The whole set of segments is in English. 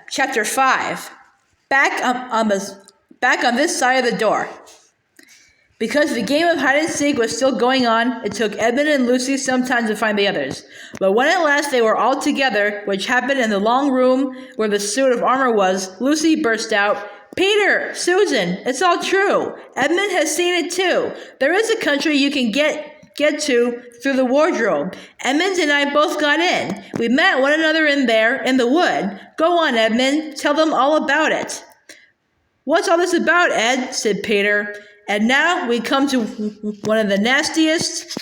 Chapter 5. Back on this side of the door. Because the game of hide-and-seek was still going on, it took Edmund and Lucy some time to find the others. But when at last they were all together, which happened in the long room where the suit of armor was, Lucy burst out, "Peter! Susan! It's all true! Edmund has seen it too! There is a country you can get to through the wardrobe. Edmund and I both got in. We met one another in there, in the wood. Go on, Edmund. Tell them all about it." "What's all this about, Ed?" said Peter. And now we come to one of the nastiest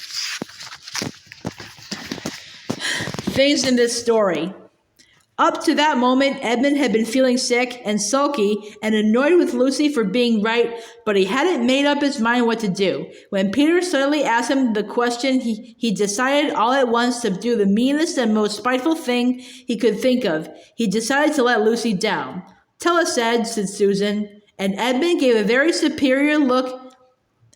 things in this story. Up to that moment, Edmund had been feeling sick and sulky and annoyed with Lucy for being right, but he hadn't made up his mind what to do. When Peter suddenly asked him the question, he decided all at once to do the meanest and most spiteful thing he could think of. He decided to let Lucy down. "Tell us, Ed," said Susan. And Edmund gave a very superior look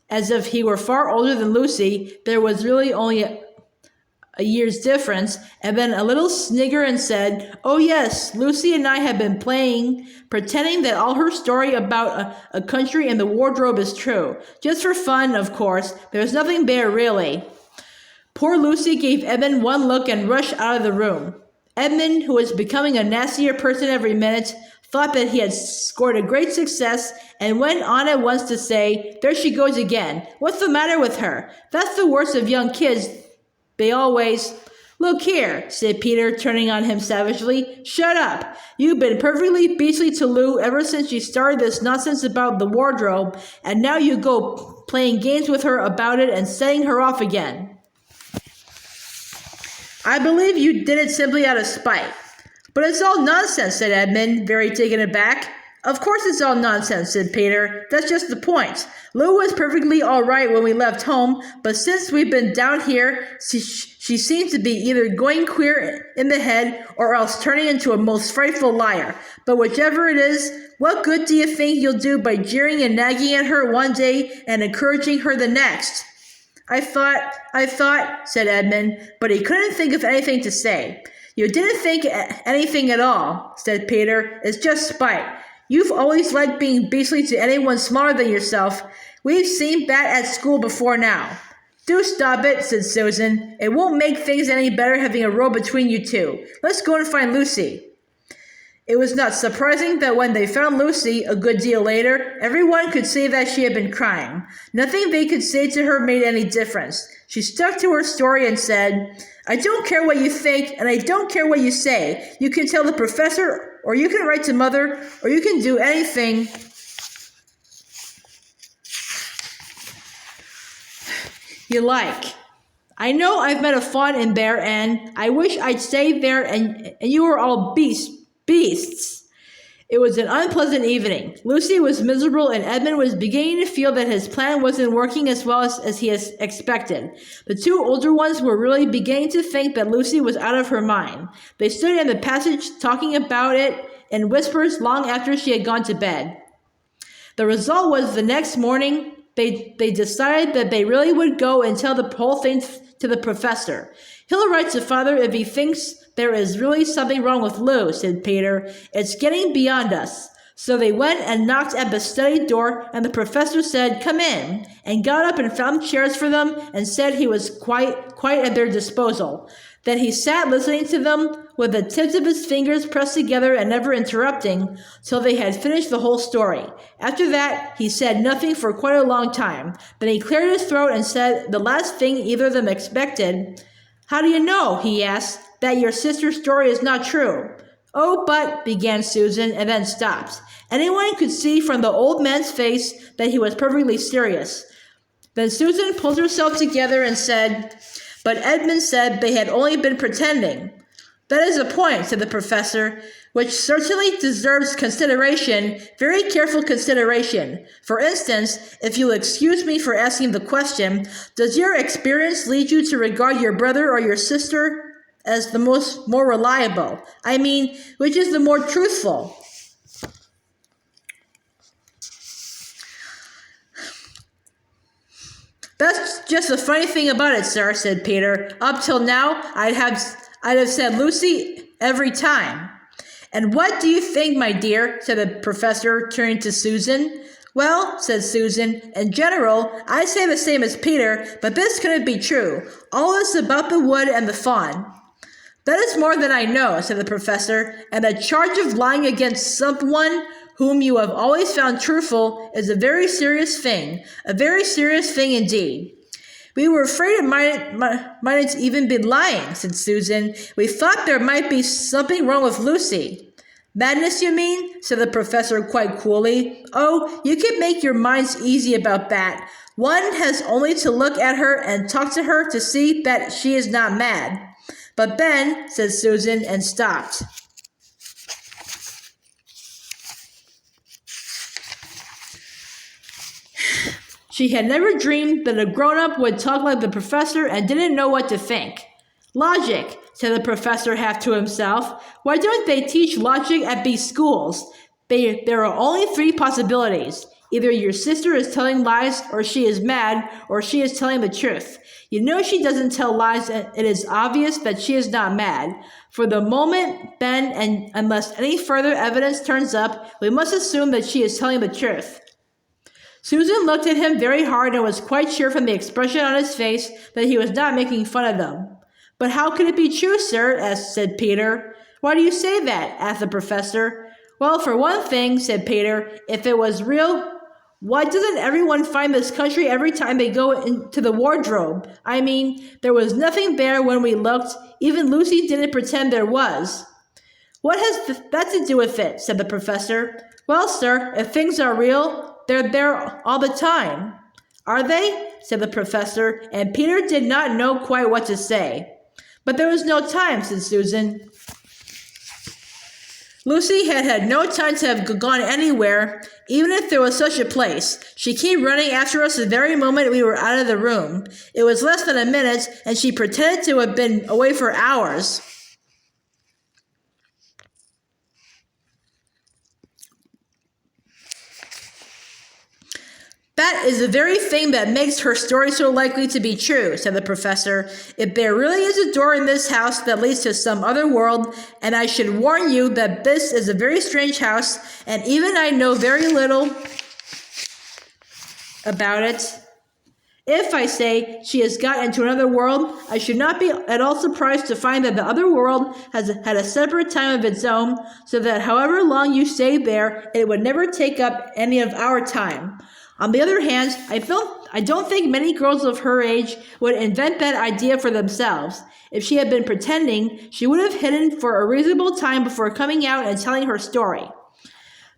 as if he were far older than Lucy. There was really only a year's difference, and then a little snigger and said, "Oh yes, Lucy and I have been pretending that all her story about a country in the wardrobe is true. Just for fun, of course. There's nothing there, really." Poor Lucy gave Edmund one look and rushed out of the room. Edmund, who was becoming a nastier person every minute, thought that he had scored a great success and went on at once to say, "There she goes again. What's the matter with her? That's the worst of young kids. They always—" "Look here," said Peter, turning on him savagely. "Shut up. You've been perfectly beastly to Lou ever since she started this nonsense about the wardrobe, and now you go playing games with her about it and setting her off again." "I believe you did it simply out of spite." "But it's all nonsense," said Edmund, very taken aback. "Of course it's all nonsense," said Peter. "That's just the point. Lou was perfectly all right when we left home, but since we've been down here, she seems to be either going queer in the head or else turning into a most frightful liar. But whichever it is, what good do you think you'll do by jeering and nagging at her one day and encouraging her the next?" I thought, said Edmund, but he couldn't think of anything to say. "You didn't think anything at all," said Peter. "It's just spite. You've always liked being beastly to anyone smaller than yourself. We've seen that at school before now." "Do stop it," said Susan. "It won't make things any better having a row between you two. Let's go and find Lucy." It was not surprising that when they found Lucy, a good deal later, everyone could see that she had been crying. Nothing they could say to her made any difference. She stuck to her story and said, "I don't care what you think, and I don't care what you say. You can tell the professor, or you can write to Mother, or you can do anything you like. I know I've met a fawn in there, and I wish I'd stayed there, and you were all beasts. It was an unpleasant evening. Lucy was miserable, and Edmund was beginning to feel that his plan wasn't working as well as he had expected. The two older ones were really beginning to think that Lucy was out of her mind. They stood in the passage talking about it in whispers long after she had gone to bed. The result was the next morning, they decided that they really would go and tell the whole thing to the professor. "He'll write to Father if he thinks there is really something wrong with Lou," said Peter. "It's getting beyond us." So they went and knocked at the study door, and the professor said, "Come in," and got up and found chairs for them and said he was quite at their disposal. Then he sat listening to them with the tips of his fingers pressed together and never interrupting till they had finished the whole story. After that, he said nothing for quite a long time. Then he cleared his throat and said the last thing either of them expected. "How do you know," he asked, "that your sister's story is not true?" "Oh, but," began Susan, and then stopped. Anyone could see from the old man's face that he was perfectly serious. Then Susan pulled herself together and said, "But Edmund said they had only been pretending." "That is a point," said the professor, "which certainly deserves consideration, very careful consideration. For instance, if you'll excuse me for asking the question, does your experience lead you to regard your brother or your sister as the more reliable? I mean, which is the more truthful?" "That's just the funny thing about it, sir," said Peter. "Up till now, I'd have said Lucy every time." And what do you think, my dear? Said the professor, turning to Susan. Well, said Susan, in general, I say the same as Peter, but this couldn't be true. All this about the wood and the fawn. That is more than I know, said the professor, and the charge of lying against someone whom you have always found truthful is a very serious thing indeed. We were afraid it mightn't even be lying, said Susan. We thought there might be something wrong with Lucy. Madness, you mean? Said the professor quite coolly. Oh, you can make your minds easy about that. One has only to look at her and talk to her to see that she is not mad. But Ben, said Susan, and stopped. She had never dreamed that a grown-up would talk like the professor and didn't know what to think. Logic, said the professor half to himself. Why don't they teach logic at these schools? There are only three possibilities. Either your sister is telling lies, or she is mad, or she is telling the truth. You know she doesn't tell lies, and it is obvious that she is not mad. For the moment, Ben, and unless any further evidence turns up, we must assume that she is telling the truth. Susan looked at him very hard and was quite sure from the expression on his face that he was not making fun of them. But how could it be true, sir? Said Peter. Why do you say that? Asked the professor. Well, for one thing, said Peter, if it was real, why doesn't everyone find this country every time they go into the wardrobe? I mean, there was nothing there when we looked. Even Lucy didn't pretend there was. What has that to do with it? Said the professor. Well, sir, if things are real, they're there all the time. Are they? Said the professor, and Peter did not know quite what to say. But there was no time, said Susan. Lucy had no time to have gone anywhere, even if there was such a place. She came running after us the very moment we were out of the room. It was less than a minute, and she pretended to have been away for hours. That is the very thing that makes her story so likely to be true, said the professor. If there really is a door in this house that leads to some other world, and I should warn you that this is a very strange house, and even I know very little about it. If, I say, she has got into another world, I should not be at all surprised to find that the other world has had a separate time of its own, so that however long you stay there, it would never take up any of our time. On the other hand, I don't think many girls of her age would invent that idea for themselves. If she had been pretending, she would have hidden for a reasonable time before coming out and telling her story.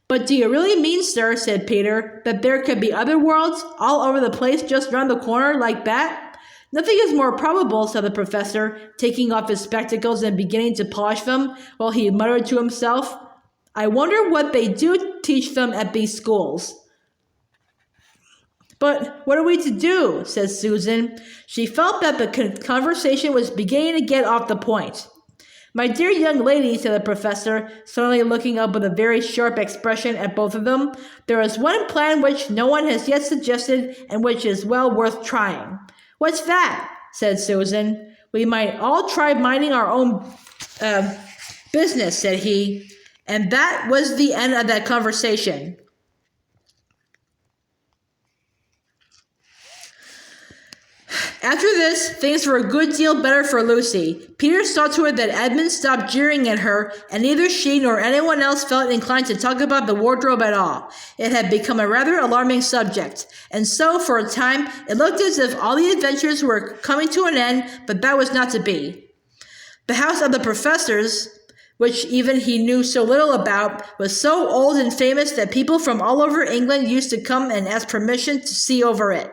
But do you really mean, sir, said Peter, that there could be other worlds all over the place just round the corner like that? Nothing is more probable, said the professor, taking off his spectacles and beginning to polish them, while he muttered to himself, I wonder what they do teach them at these schools. But what are we to do? Says Susan. She felt that the conversation was beginning to get off the point. My dear young lady, said the professor, suddenly looking up with a very sharp expression at both of them, there is one plan which no one has yet suggested and which is well worth trying. What's that? Said Susan. We might all try minding our own business, said he. And that was the end of that conversation. After this, things were a good deal better for Lucy. Peter saw to it that Edmund stopped jeering at her, and neither she nor anyone else felt inclined to talk about the wardrobe at all. It had become a rather alarming subject, and so, for a time, it looked as if all the adventures were coming to an end, but that was not to be. The house of the professors, which even he knew so little about, was so old and famous that people from all over England used to come and ask permission to see over it.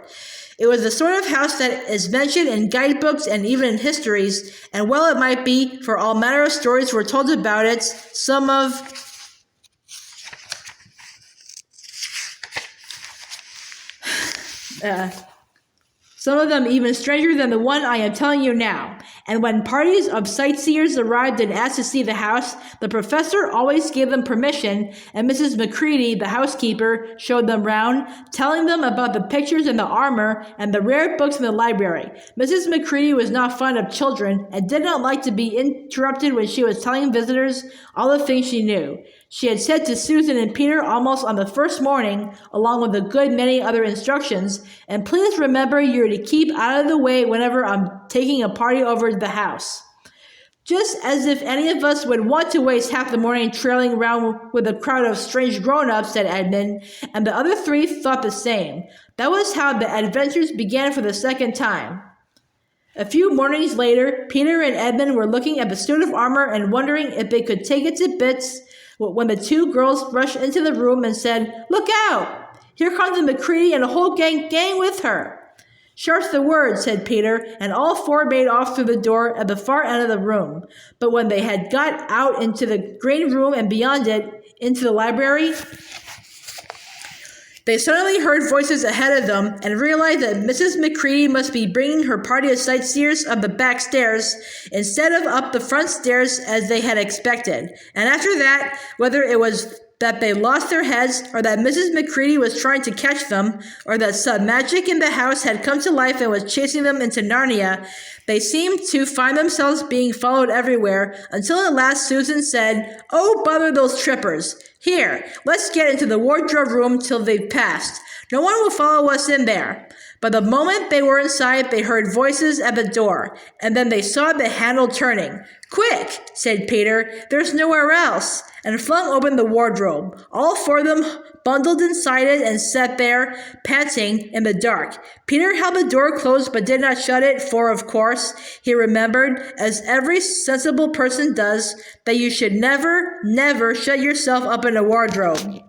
It was the sort of house that is mentioned in guidebooks and even in histories, and well it might be, for all manner of stories were told about it, some of them even stranger than the one I am telling you now. And when parties of sightseers arrived and asked to see the house, the professor always gave them permission, and Mrs. McCready, the housekeeper, showed them round, telling them about the pictures and the armor and the rare books in the library. Mrs. McCready was not fond of children and did not like to be interrupted when she was telling visitors all the things she knew. She had said to Susan and Peter almost on the first morning, along with a good many other instructions, and please remember you're to keep out of the way whenever I'm taking a party over to the house. Just as if any of us would want to waste half the morning trailing around with a crowd of strange grown-ups, said Edmund, and the other three thought the same. That was how the adventures began for the second time. A few mornings later, Peter and Edmund were looking at the suit of armor and wondering if they could take it to bits when the two girls rushed into the room and said, "Look out! Here comes the McCready and a whole gang with her." "Sharp's the word," said Peter, and all four made off through the door at the far end of the room. But when they had got out into the green room and beyond it, into the library, they suddenly heard voices ahead of them and realized that Mrs. McCready must be bringing her party of sightseers up the back stairs instead of up the front stairs as they had expected. And after that, whether it was that they lost their heads, or that Mrs. McCready was trying to catch them, or that some magic in the house had come to life and was chasing them into Narnia, they seemed to find themselves being followed everywhere, until at last Susan said, "Oh, bother those trippers. Here, let's get into the wardrobe room till they've passed. No one will follow us in there." But the moment they were inside, they heard voices at the door, and then they saw the handle turning. "Quick," said Peter, "there's nowhere else," and flung open the wardrobe. All four of them bundled inside it and sat there, panting, in the dark. Peter held the door closed but did not shut it, for, of course, he remembered, as every sensible person does, that you should never, never shut yourself up in a wardrobe.